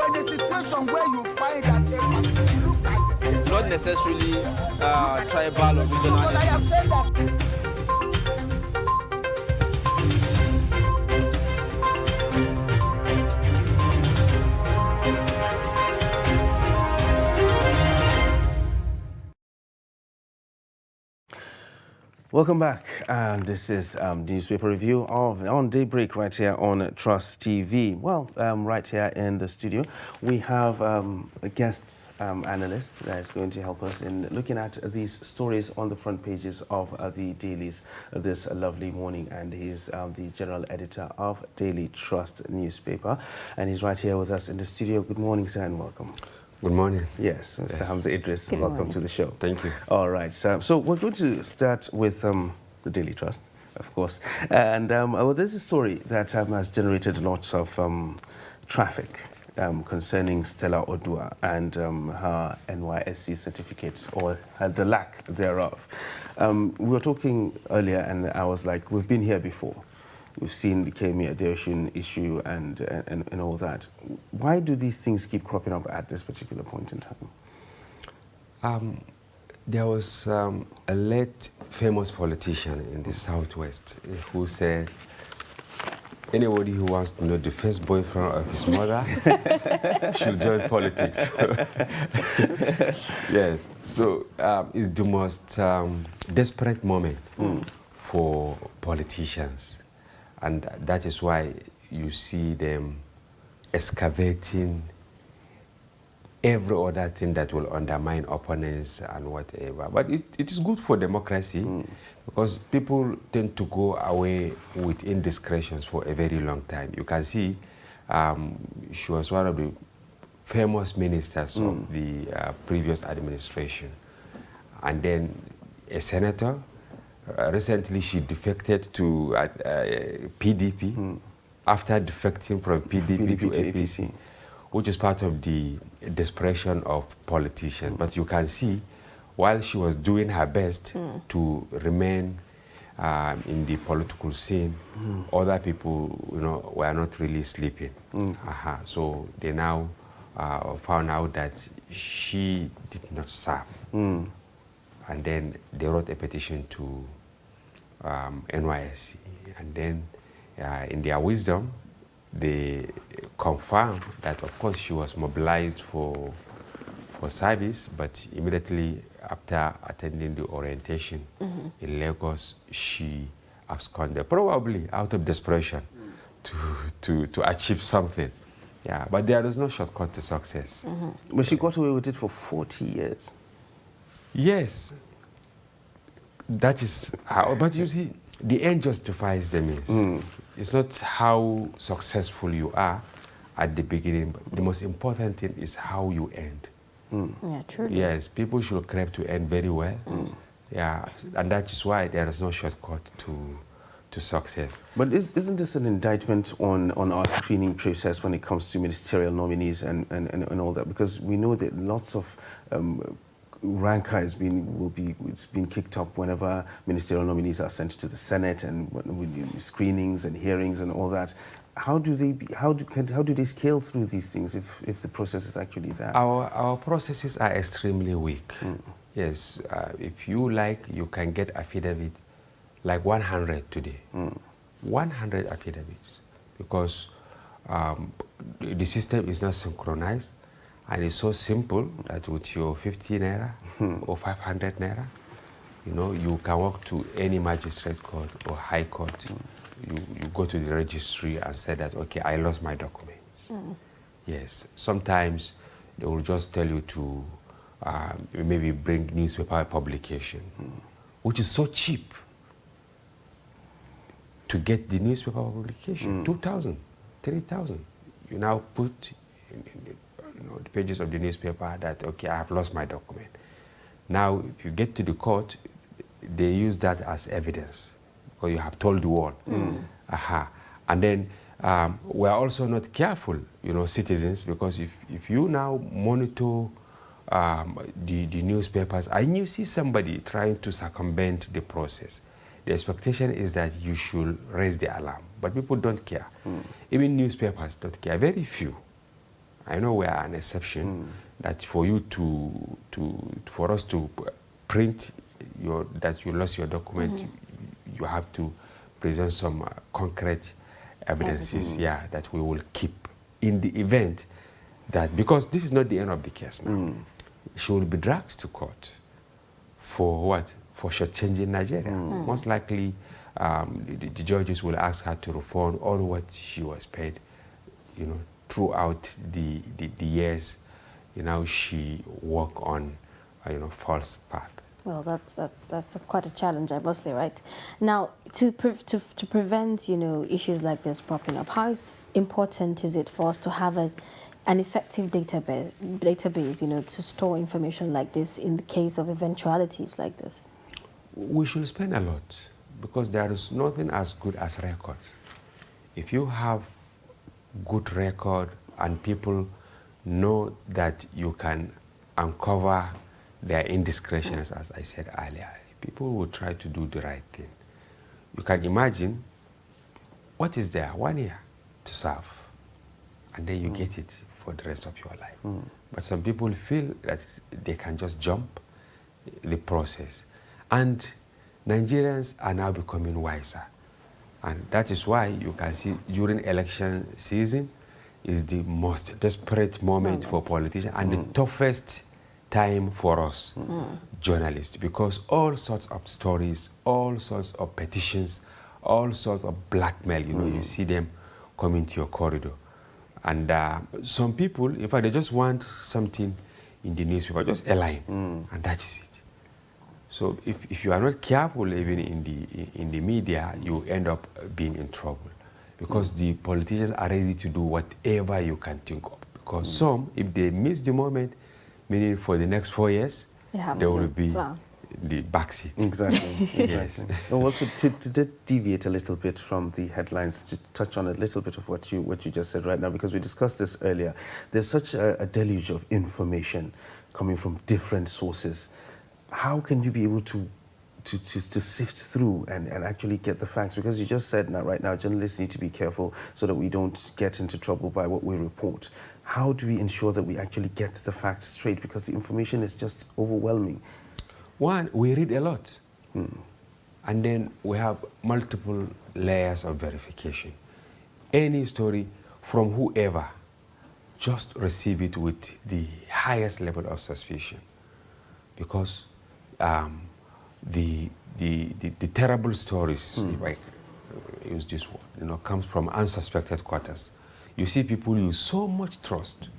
when a situation where you find that a look at the same, not necessarily tribal or regional. but I have said that. Welcome back, and this is the newspaper review of on Daybreak right here on Trust TV. Well, right here in the studio, we have a guest analyst that is going to help us in looking at these stories on the front pages of the dailies this lovely morning, and he's the general editor of Daily Trust newspaper, and he's right here with us in the studio. Good morning, sir, and welcome. Good morning. Yes, Mr. Hamza Idris, Good welcome morning. to the show. Thank you. All right, so we're going to start with the Daily Trust, of course. And well, there's a story that has generated lots of traffic concerning Stella Odua and her NYSC certificate, or the lack thereof. We were talking earlier, and I was like, we've been here before. We've seen the Kemi Adeosun issue and all that. Why do these things keep cropping up at this particular point in time? There was a late famous politician in the Southwest who said, anybody who wants to know the first boyfriend of his mother should join politics. Yes, so it's the most desperate moment for politicians. And that is why you see them excavating every other thing that will undermine opponents and whatever. But it is good for democracy because people tend to go away with indiscretions for a very long time. You can see she was one of the famous ministers of the previous administration. And then a senator. Recently, she defected to PDP after defecting from PDP to APC, which is part of the desperation of politicians. But you can see, while she was doing her best to remain in the political scene, other people, were not really sleeping. So they now found out that she did not serve. And then they wrote a petition to NYSC. And then in their wisdom, they confirmed that, of course, she was mobilized for service, but immediately after attending the orientation in Lagos, she absconded, probably out of desperation to achieve something. Yeah, but there is no shortcut to success. But she got away with it for 40 years. Yes, that is how, but you see, the end justifies the means. It's not how successful you are at the beginning, but the most important thing is how you end. Yeah, truly. Yes, people should crave to end very well. Yeah, and that is why there is no shortcut to success. But isn't this an indictment on our screening process when it comes to ministerial nominees and all that? Because we know that lots of rancor it's been kicked up whenever ministerial nominees are sent to the Senate and with screenings and hearings and all that. How do they scale through these things if the process is actually there? Our processes are extremely weak. Yes, if you like, you can get affidavit like 100 today. 100 affidavits, because the system is not synchronized. And it's so simple that with your 50 naira or 500 naira, you can walk to any magistrate court or high court. You go to the registry and say that, okay, I lost my documents. Yes, sometimes they will just tell you to maybe bring newspaper publication, which is so cheap to get the newspaper publication, 2,000, 3,000. You now put in the pages of the newspaper that, okay, I have lost my document. Now, if you get to the court, they use that as evidence, because you have told the world. And then we're also not careful, citizens, because if you now monitor the newspapers and you see somebody trying to circumvent the process, the expectation is that you should raise the alarm. But people don't care. Even newspapers don't care, very few. I know we are an exception. That for you for us to print that you lost your document, you have to present some concrete evidences, that we will keep in the event that, because this is not the end of the case now. She will be dragged to court for what? For shortchanging Nigeria. Most likely, the judges will ask her to refund all what she was paid, throughout the years, she walked on, false path. Well, that's quite a challenge, I must say, right? Now, to prevent, issues like this popping up, how important is it for us to have an effective database, to store information like this in the case of eventualities like this? We should spend a lot, because there is nothing as good as record. If you have good record and people know that you can uncover their indiscretions, as I said earlier, people will try to do the right thing. You can imagine, what is there? 1 year to serve, and then you get it for the rest of your life. But some people feel that they can just jump the process. And Nigerians are now becoming wiser. And that is why you can see during election season is the most desperate moment for politicians and the toughest time for us journalists, because all sorts of stories, all sorts of petitions, all sorts of blackmail, you see them coming to your corridor. And some people, in fact, they just want something in the newspaper, just a line, and that is it. So if you are not careful, even in the media, you end up being in trouble, because the politicians are ready to do whatever you can think of. Because some, if they miss the moment, meaning for the next 4 years, they will be in the backseat. Exactly. Yes. Well, to deviate a little bit from the headlines, to touch on a little bit of what you just said right now, because we discussed this earlier, there's such a deluge of information coming from different sources. How can you be able to sift through and actually get the facts? Because you just said right now, journalists need to be careful so that we don't get into trouble by what we report. How do we ensure that we actually get the facts straight? Because the information is just overwhelming. One, we read a lot. And then we have multiple layers of verification. Any story from whoever, just receive it with the highest level of suspicion. Because the terrible stories, if I use this word, comes from unsuspected quarters. You see people use so much trust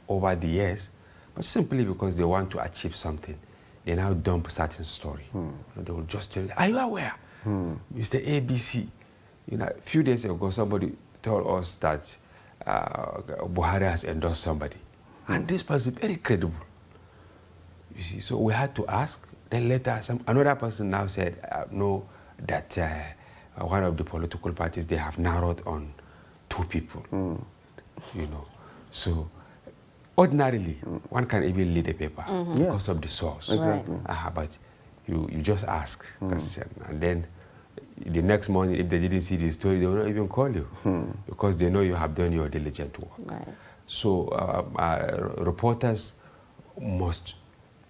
over the years, but simply because they want to achieve something, they now dump a certain story. They will just tell you, are you aware? Mr. ABC, a few days ago, somebody told us that Buhari has endorsed somebody. And this person is very credible. You see, so we had to ask. Then later, another person now said, no, that one of the political parties, they have narrowed on 2 people. So ordinarily, one can even lead a paper because of the source. Exactly. But you just ask question, and then the next morning, if they didn't see the story, they will not even call you because they know you have done your diligent work. Right. So reporters must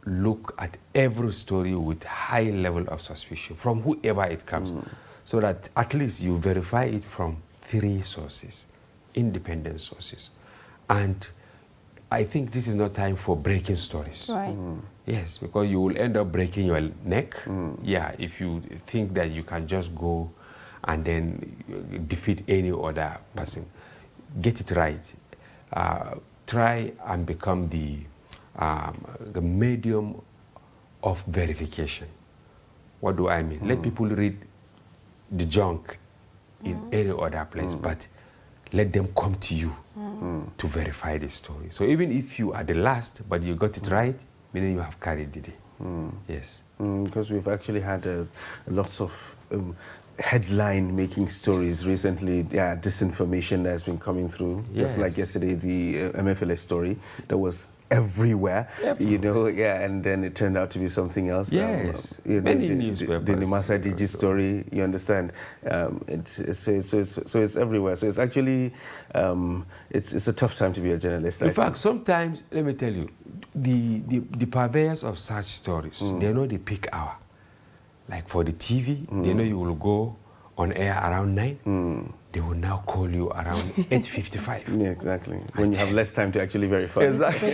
look at every story with high level of suspicion from whoever it comes, so that at least you verify it from 3 sources, independent sources. And I think this is not time for breaking stories. Right. Yes, because you will end up breaking your neck. Yeah, if you think that you can just go and then defeat any other person. Get it right. Try and become the medium of verification. What do I mean? Let people read the junk in any other place, but let them come to you to verify the story. So even if you are the last, but you got it right, meaning you have carried the day. Yes. Because we've actually had lots of headline-making stories recently. Disinformation that has been coming through. Just like yesterday, the MFLA story that was everywhere, and then it turned out to be something else. Yes, many newspapers. The Nimasa Digi story, you understand? So it's everywhere. So it's actually, it's a tough time to be a journalist. In fact, sometimes, let me tell you, the purveyors of such stories, they know the peak hour. Like for the TV, they know you will go on air around 9. They will now call you around 8:55. Yeah, exactly. When you have less time to actually verify. Exactly.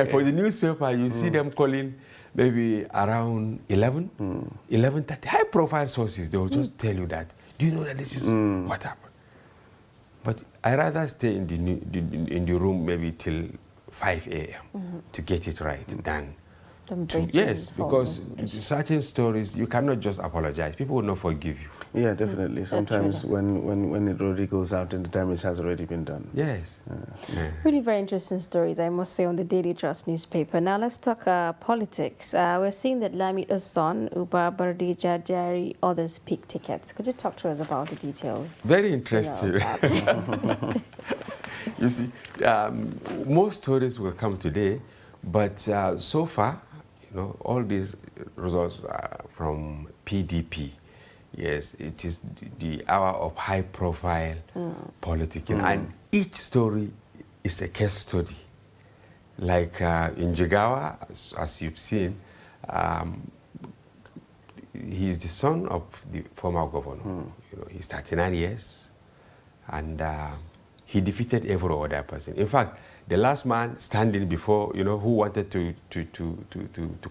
For the newspaper, you see them calling maybe around 11, 11:30. High-profile sources, they will just tell you that. Do you know that this is what happened? But I rather stay in the room maybe till 5 a.m. to get it right than. Yes, because certain stories, you cannot just apologize. People will not forgive you. Yeah, definitely. Sometimes when it already goes out and the damage has already been done. Yes. Really very interesting stories, I must say, on the Daily Trust newspaper. Now let's talk politics. We're seeing that Lamido's son, Uba, Bardi, Jajari, others pick tickets. Could you talk to us about the details? Very interesting. You see, most stories will come today, but so far, all these results are from PDP. Yes, it is the hour of high-profile politicking, and each story is a case study. Like in Jigawa, as you've seen, he is the son of the former governor. He's 39 years, and he defeated every other person. In fact, the last man standing before, who wanted to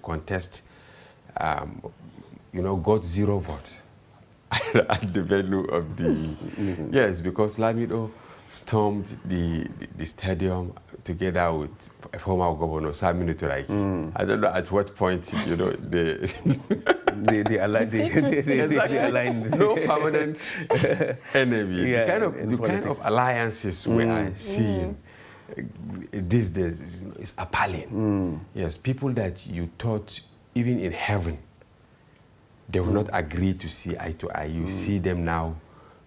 contest, got 0 votes at the venue of the. Yes, because Lamido stormed the stadium together with former governor Saminu Turaki. I don't know at what point, they aligned. No permanent enemy. Yeah, the kind of alliances we are seeing these days is appalling. Yes, people that you thought even in heaven they will not agree to see eye to eye. You see them now,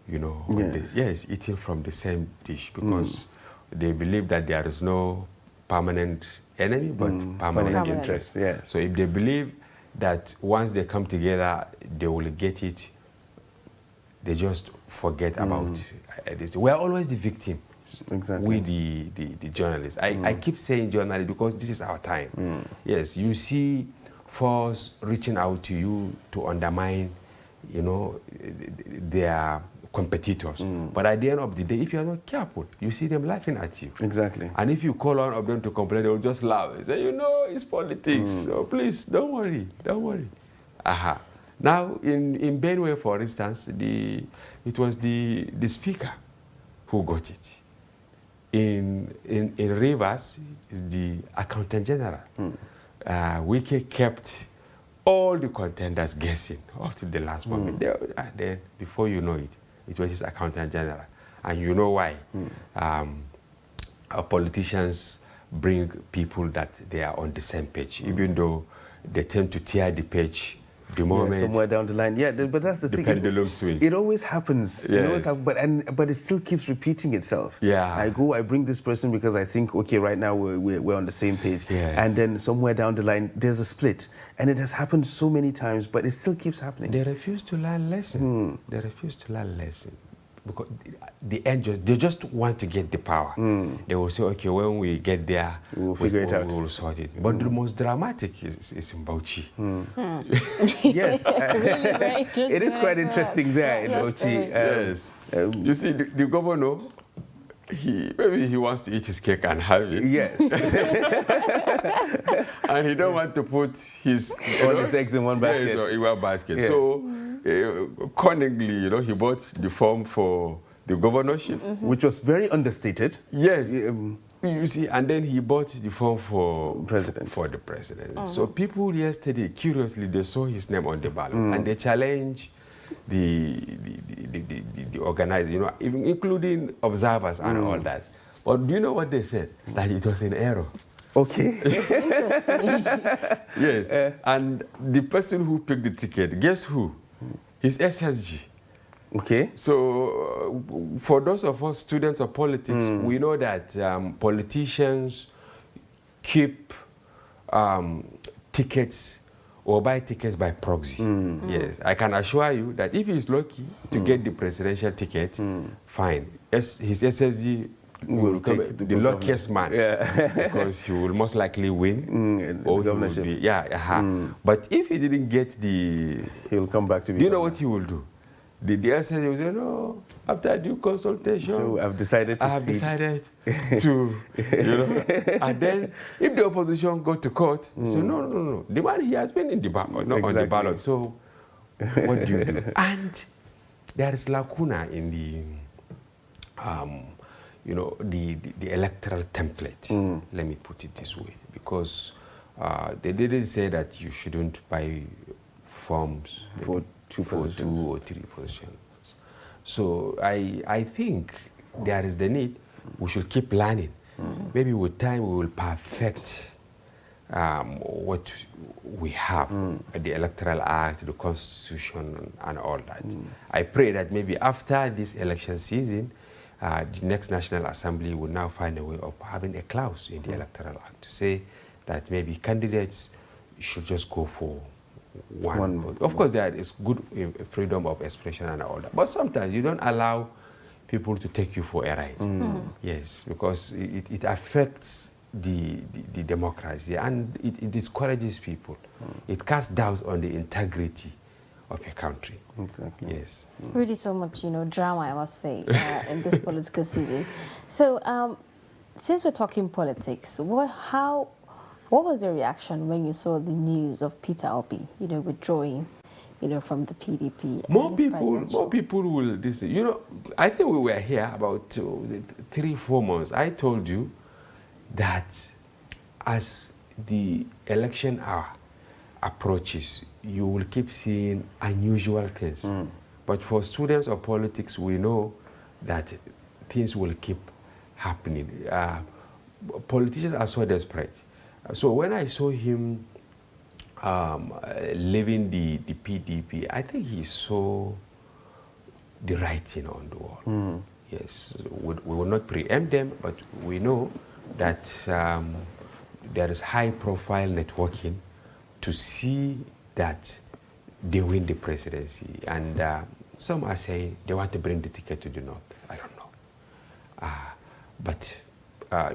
eating from the same dish because they believe that there is no permanent enemy but permanent interest. Yes. So if they believe that once they come together they will get it, they just forget about this. We are always the victim. Exactly. We the journalists. I keep saying journalists because this is our time. Yes, you see force reaching out to you to undermine, their competitors. But at the end of the day, if you are not careful, you see them laughing at you. Exactly. And if you call on of them to complain, they will just laugh and say, it's politics. So please, don't worry. Now, in Benue, for instance, it was the speaker who got it. In Rivers, it's the accountant general. Wike kept all the contenders guessing up to the last moment. And then, before you know it, it was his accountant general. And you know why? Our politicians bring people that they are on the same page, even though they tend to tear the page the moment somewhere down the line. Yeah, but that's the thing. The pendulum swing. It always happens. Yes. But it still keeps repeating itself. Yeah. I bring this person because I think, okay, right now we're on the same page. Yes. And then somewhere down the line, there's a split. And it has happened so many times, but it still keeps happening. They refuse to learn lesson. Because they just want to get the power. They will say, okay, when we get there, we'll figure it out. We will sort it. But the most dramatic is in Bauchi. Yes. Really very interesting. It is quite interesting there in Yes, Bauchi. Yes. You see, the governor, maybe he wants to eat his cake and have it. Yes. And he don't want to put all his eggs in one basket. Yes, in one basket. Yeah. So, cunningly, he bought the form for the governorship. Which was very understated. Yes. You see, and then he bought the form for president. For the president. So people yesterday, curiously, they saw his name on the ballot and they challenged the organizers, even including observers and all that. But do you know what they said? That it was an error. Okay. Interesting. Yes. And the person who picked the ticket, guess who? His SSG. Okay. So, for those of us students of politics, we know that politicians keep tickets or buy tickets by proxy. Yes, I can assure you that if he's lucky to get the presidential ticket, fine. His SSG will become take the luckiest man, because he will most likely win, or he will be, But if he didn't get he'll come back to be. do you know what he will do? The SSG will say, no, after due consultation, So I've decided to to, and then if the opposition go to court, say, no, the man, he has been in the ballot, not on the ballot. So what do you do? And there is lacuna in the electoral template. Let me put it this way, because they didn't say that you shouldn't buy forms for two or three positions. So I think there is the need. We should keep learning. Maybe with time we will perfect what we have, the Electoral Act, the Constitution, and all that. I pray that maybe after this election season, the next National Assembly will now find a way of having a clause in the Electoral Act to say that maybe candidates should just go for one. Of course, there is good freedom of expression and all that, but sometimes you don't allow people to take you for a ride. Yes, because it affects the democracy, and it discourages people. It casts doubts on the integrity of a country. Exactly. Yes. Really so much, drama, I must say, in this political scene. So, since we're talking politics, what was your reaction when you saw the news of Peter Obi, withdrawing, from the PDP? More people will listen. I think we were here about 3-4 months. I told you that as the election hour approaches, you will keep seeing unusual things. But for students of politics, we know that things will keep happening. Politicians are so desperate. So when I saw him leaving the PDP, I think he saw the writing on the wall. Yes, we will not preempt them, but we know that there is high-profile networking to see that they win the presidency. And some are saying they want to bring the ticket to the north. I don't know. But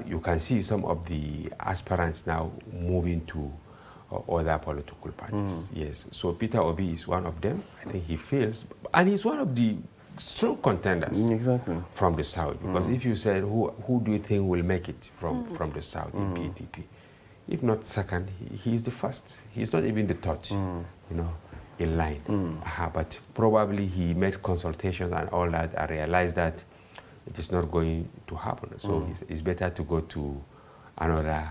you can see some of the aspirants now moving to other political parties. Yes. So Peter Obi is one of them. I think he feels, and he's one of the strong contenders from the south. Because if you said who do you think will make it from the south in PDP, if not second, he is the first. He's not even the third, in line. But probably he made consultations and all that and realized that it is not going to happen. So it's better to go to another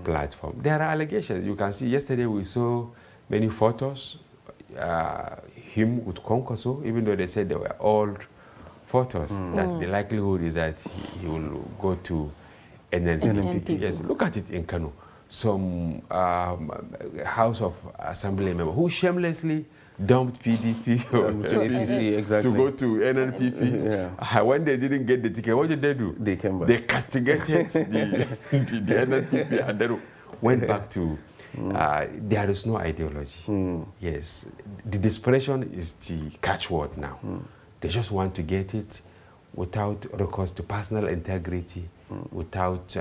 platform. There are allegations. You can see yesterday we saw many photos, him with Konkoso, even though they said they were old photos, that the likelihood is that he will go to NNPP. Yes, look at it in Kano. Some House of Assembly member who shamelessly dumped PDP to go to NNPP. When they didn't get the ticket, what did they do? They came back. They castigated the NNPP and then went back to. There is no ideology. Yes, the desperation is the catchword now. They just want to get it without recourse to personal integrity, without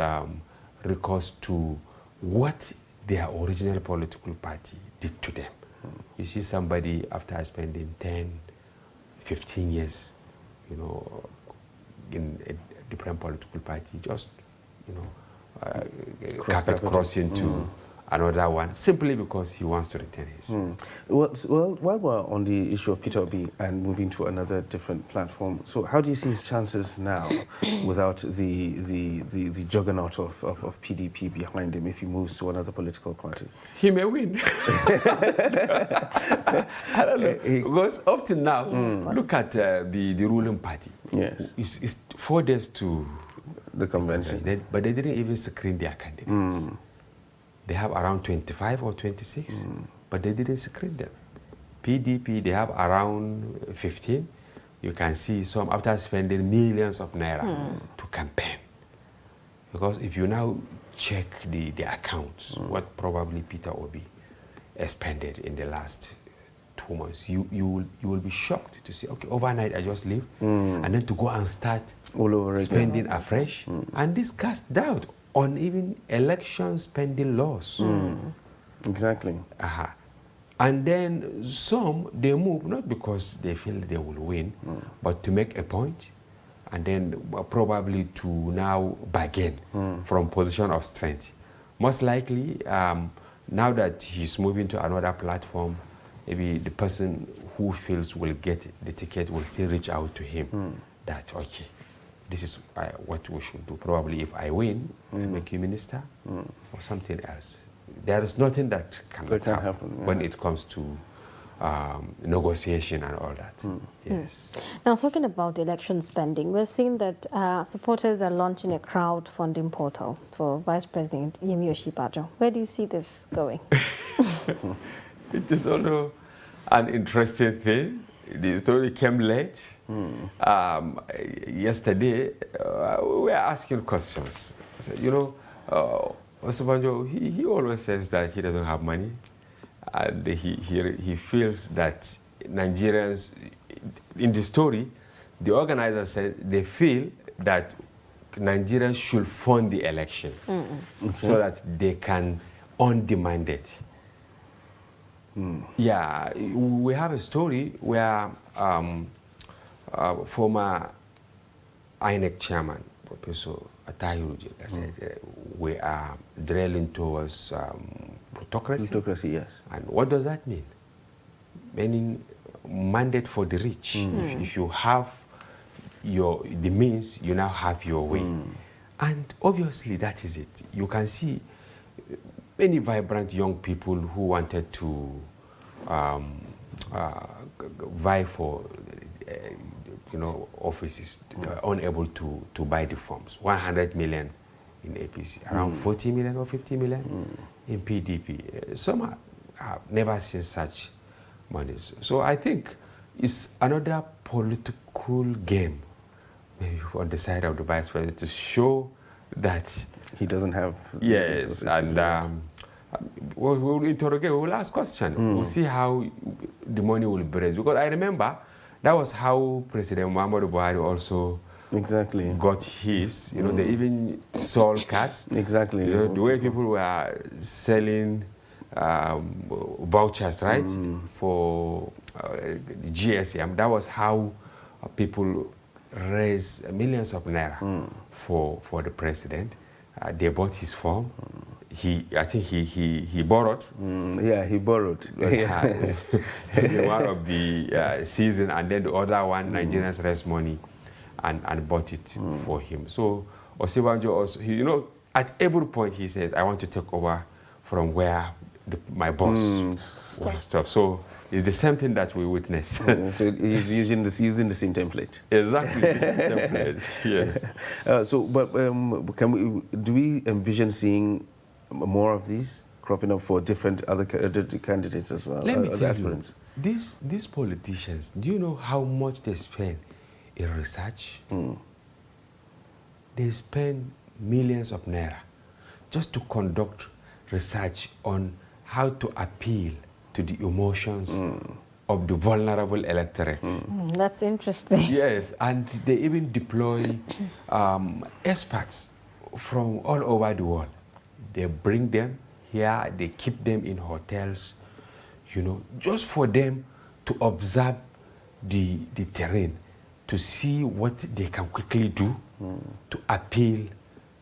recourse to what their original political party did to them. You see somebody after spending 10, 15 years, in a different political party, just, carpet crossing to another one, simply because he wants to retain his. Well, while we're on the issue of Peter Obi and moving to another different platform, so how do you see his chances now without the juggernaut of PDP behind him if he moves to another political party? He may win. I don't know. Because up to now, look at the ruling party. Yes. It's 4 days to the convention. But they didn't even screen their candidates. They have around 25 or 26, but they didn't screen them. PDP, they have around 15. you can see some after spending millions of naira to campaign. Because if you now check the accounts, what probably Peter Obi expended in the last 2 months, you will be shocked to see, okay, overnight I just leave, and then to go and start All over again. spending afresh. And this cast doubt on even election spending laws. Exactly. And then some, they move not because they feel they will win, but to make a point, and then probably to now bargain from position of strength. Most likely, now that he's moving to another platform, maybe the person who feels will get the ticket will still reach out to him that, okay, this is what we should do. Probably if I win, I make you minister or something else. There is nothing that cannot happen when it comes to negotiation and all that. Yes. Now, talking about election spending, we're seeing that supporters are launching a crowdfunding portal for Vice President Yemi Osinbajo. Where do you see this going? It is also an interesting thing. The story came late. Yesterday, we were asking questions. So, you know, Osinbajo, he always says that he doesn't have money, and he feels that Nigerians, in the story, the organizers said they feel that Nigerians should fund the election so that they can on-demand it. Yeah, we have a story where former INEC chairman, Professor Atahiru said, we are drilling towards plutocracy. Plutocracy, yes. And what does that mean? Meaning mandate for the rich. If you have the means, you now have your way. And obviously that is it. You can see many vibrant young people who wanted to vie for offices, unable to buy the forms. 100 million in APC, around 40 million or 50 million in PDP. Some have never seen such money. So I think it's another political game, maybe on the side of the vice president, to show that he doesn't have. Yes, and we'll interrogate, we'll ask questions. We'll see how the money will be raised. Because I remember that was how President Muhammadu Buhari also got his. You know, they even sold cats. Exactly. You know, the way people were selling vouchers, right, for the GSM. That was how people raised millions of naira for the president. They bought his form. I think he borrowed. Yeah, he borrowed. One of the season, and then the other one, Nigerians raised money and bought it for him. So Osinbajo also, at every point he says, I want to take over from where my boss will stop. So it's the same thing that we witness. So he's using the same template. Exactly, the same template. Yes. But do we envision seeing more of these cropping up for different other candidates as well? Let me tell aspirants? you, these politicians, do you know how much they spend in research? They spend millions of naira just to conduct research on how to appeal to the emotions of the vulnerable electorate. That's interesting. Yes, and they even deploy experts from all over the world. They bring them here, they keep them in hotels, just for them to observe the terrain, to see what they can quickly do to appeal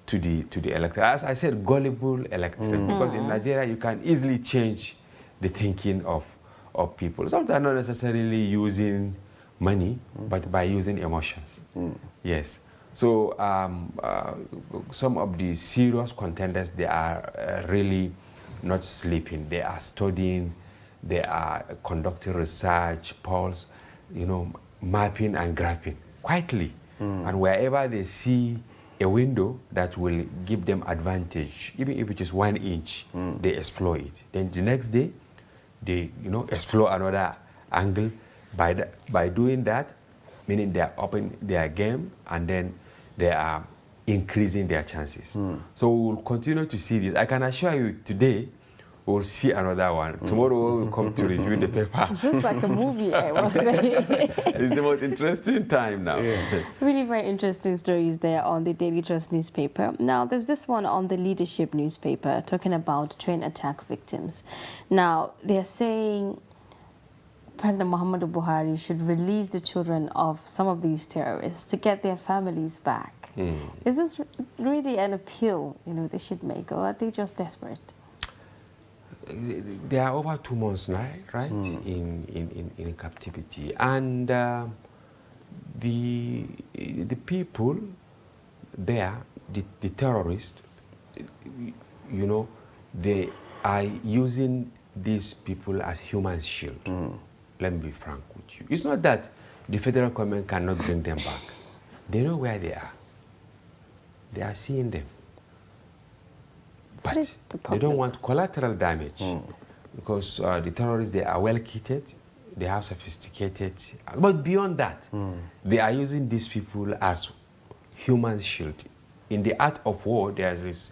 to the electorate. As I said, gullible electorate, because in Nigeria you can easily change the thinking of people. Sometimes not necessarily using money, but by using emotions. Yes. So some of the serious contenders, they are really not sleeping. They are studying, they are conducting research, polls, mapping and graphing quietly. And wherever they see a window that will give them advantage, even if it is 1 inch, they explore it. Then the next day, they explore another angle. By doing that, meaning they are upping their game and then they are increasing their chances. So we'll continue to see this. I can assure you today, we'll see another one. Tomorrow we'll come to review the paper. Just like a movie, I was saying. It's the most interesting time now. Really very interesting stories there on the Daily Trust newspaper. Now, there's this one on the Leadership newspaper talking about train attack victims. Now, they're saying President Muhammadu Buhari should release the children of some of these terrorists to get their families back. Is this really an appeal, they should make, or are they just desperate? They are over 2 months now, right, in captivity, and the people there, the terrorists, they are using these people as human shield. Let me be frank with you. It's not that the federal government cannot bring them back. They know where they are. They are seeing them. But they don't want collateral damage because the terrorists, they are well kitted, they have sophisticated, but beyond that, they are using these people as human shield. In the art of war, there is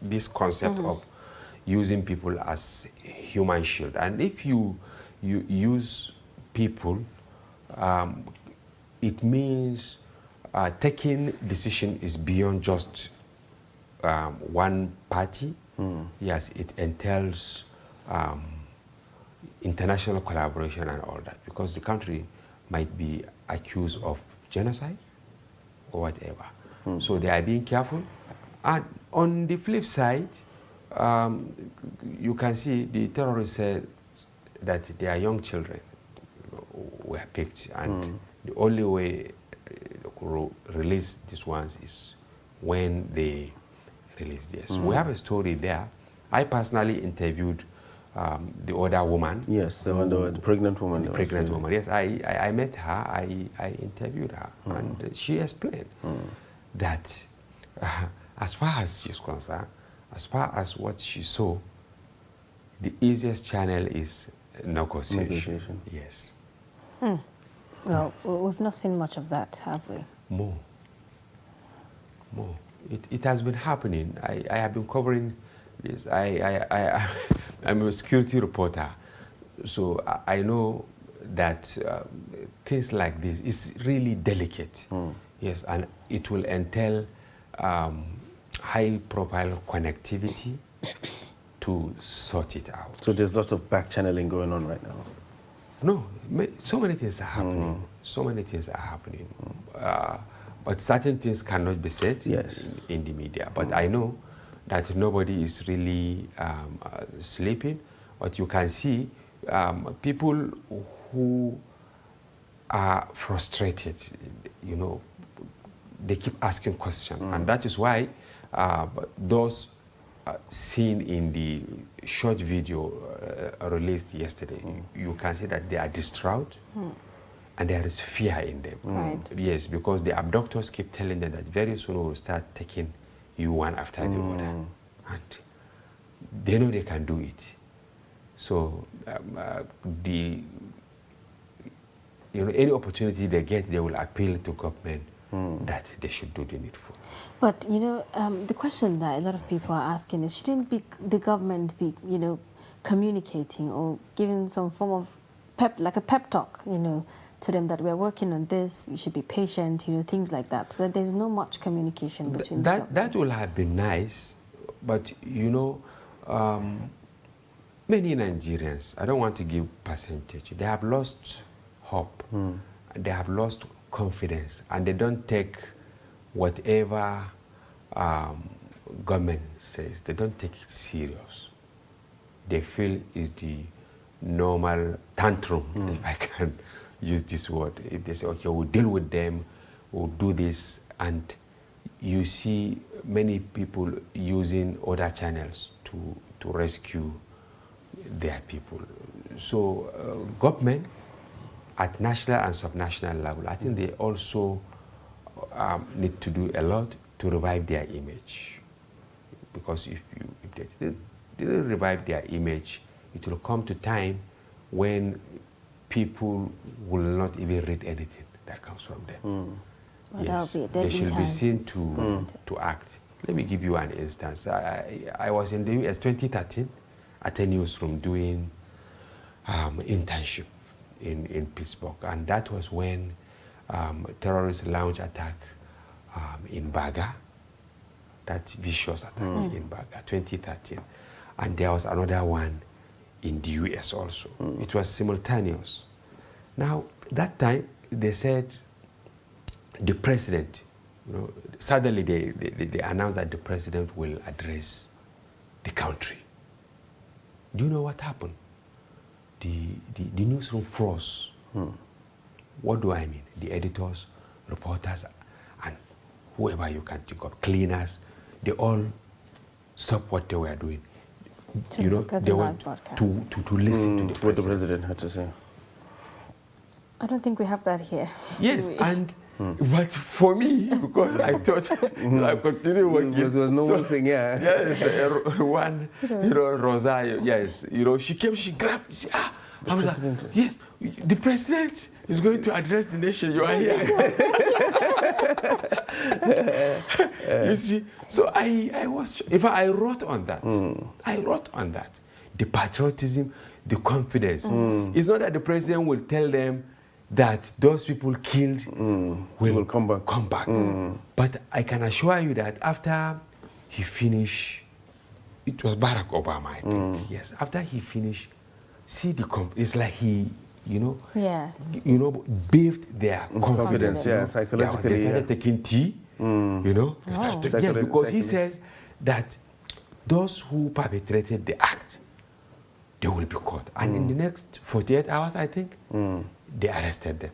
this concept of using people as human shield. And if you use people, it means taking decision is beyond just one party. Yes, it entails international collaboration and all that, because the country might be accused of genocide or whatever. So they are being careful. And on the flip side, you can see the terrorists said that their young children were picked, and the only way to release these ones is when they release this. We have a story there. I personally interviewed the other woman. Yes, the pregnant woman. The pregnant woman. Yes, I met her. I interviewed her, and she explained that as far as she's concerned, as far as what she saw, the easiest channel is negotiation. Yes. Well, we've not seen much of that, have we? More. It has been happening. I have been covering this. I'm a security reporter, so I know that things like this is really delicate. Yes, and it will entail high-profile connectivity to sort it out. So there's lots of back channeling going on right now. No, so many things are happening. So many things are happening. But certain things cannot be said in the media. But I know that nobody is really sleeping. But you can see people who are frustrated, they keep asking questions. And that is why those seen in the short video released yesterday, you can see that they are distraught. And there is fear in them. Right. Yes, because the abductors keep telling them that very soon we will start taking you one after the other. And they know they can do it. So any opportunity they get, they will appeal to government that they should do the needful. But, the question that a lot of people are asking is, shouldn't the government be, communicating or giving some form of pep talk, to them that we're working on this, you should be patient, things like that, so that there's no much communication between that would have been nice, but many Nigerians, I don't want to give percentage, they have lost hope, they have lost confidence, and they don't take whatever government says, they don't take it serious. They feel it's the normal tantrum, if I can use this word. If they say, okay, we'll deal with them, we'll do this, and you see many people using other channels to rescue their people. So government at national and subnational level, I think they also need to do a lot to revive their image. Because if they didn't revive their image, it will come to time when people will not even read anything. that comes from them. Well, Yes, that'll be a they deadly should be time. seen to act. Let me give you an instance. I was in the US 2013 at a newsroom doing internship in Pittsburgh, and that was when terrorists launched attack in Baga, that vicious attack in Baga, 2013. And there was another one in the US also. It was simultaneous. Now, that time, they said the president, suddenly they announced that the president will address the country. Do you know what happened? The newsroom froze. What do I mean? The editors, reporters, and whoever you can think of, cleaners, they all stopped what they were doing. To look at they the live went broadcast. to listen to the What the president. president had to say. I don't think we have that here. Yes, Do we? and but for me, because I thought I continue working. It was a normal thing, yeah. Yes, one, Rosario, yes, she came, she grabbed, I was like, yes, the president is going to address the nation, you are here. You see, so I was, in fact, I wrote on that. I wrote on that. The patriotism, the confidence. It's not that the president will tell them that those people killed will come back. But I can assure you that after he finished, it was Barack Obama, I think. Yes, after he finished, see it's like he, Yeah. bathed their Confidence, yeah, They psychologically. started taking tea, They started yes, because he says that those who perpetrated the act, they will be caught. And in the next 48 hours, I think, they arrested them.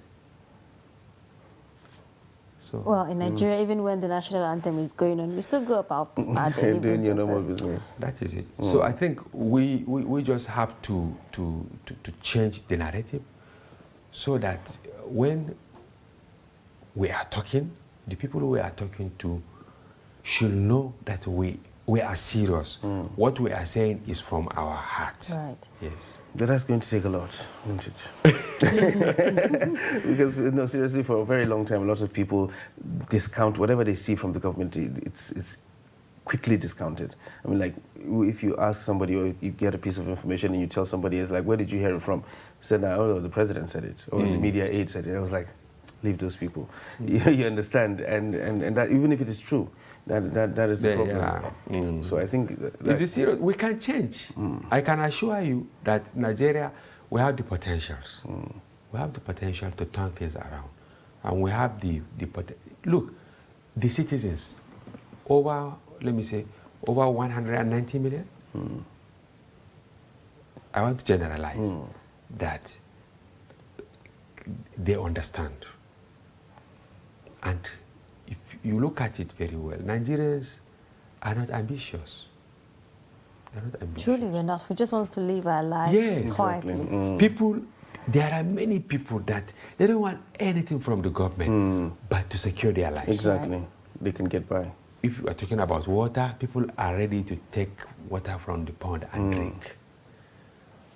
So, Well, in Nigeria, even when the national anthem is going on, we still go about our daily Doing your normal businesses. business. that is it. So I think we just have to change the narrative so that when we are talking, the people we are talking to should know that we are serious. What we are saying is from our heart. Right. Yes. But that's going to take a lot, won't it? Because, seriously, for a very long time, a lot of people discount whatever they see from the government. It's quickly discounted. I mean, like, if you ask somebody or you get a piece of information and you tell somebody, it's like, where did you hear it from? Said, oh, the president said it, or the media aide said it. I was like, leave those people. You understand? And that, even if it is true, that is the problem. So I think Is it serious? We can change. I can assure you that Nigeria, we have the potentials. We have the potential to turn things around. And we have the look, the citizens, over 190 million. I want to generalize that they understand. And if you look at it very well, Nigerians are not ambitious. They're not ambitious. Truly, we're not. We just want to live our lives Yes, quietly. People, there are many people that they don't want anything from the government but to secure their lives. exactly, they can get by. If you are talking about water, people are ready to take water from the pond and drink.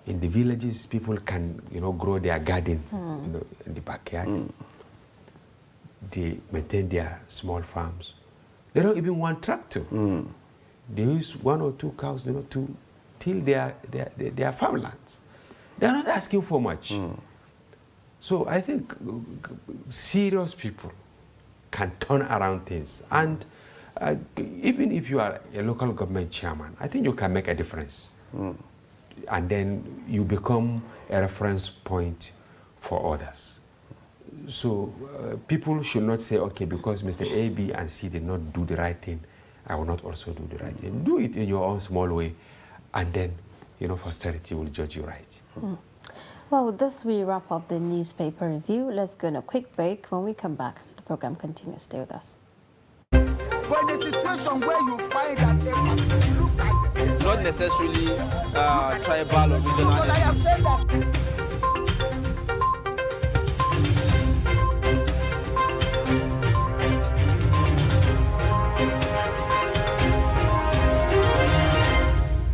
In the villages, people can, grow their garden, in the backyard. They maintain their small farms. They don't even want tractor. They use 1 or 2 cows, to till their farmlands. They're not asking for much. So I think serious people can turn around things. And even if you are a local government chairman, I think you can make a difference. And then you become a reference point for others. So people should not say, okay, because Mr. A, B, and C did not do the right thing, I will not also do the right thing. Do it in your own small way, and then, posterity will judge you right. Well, with this, we wrap up the newspaper review. Let's go on a quick break. When we come back, the program continues. Stay with us. But in a situation where you find that they must look at the same, Not necessarily tribal or regional. because I have said that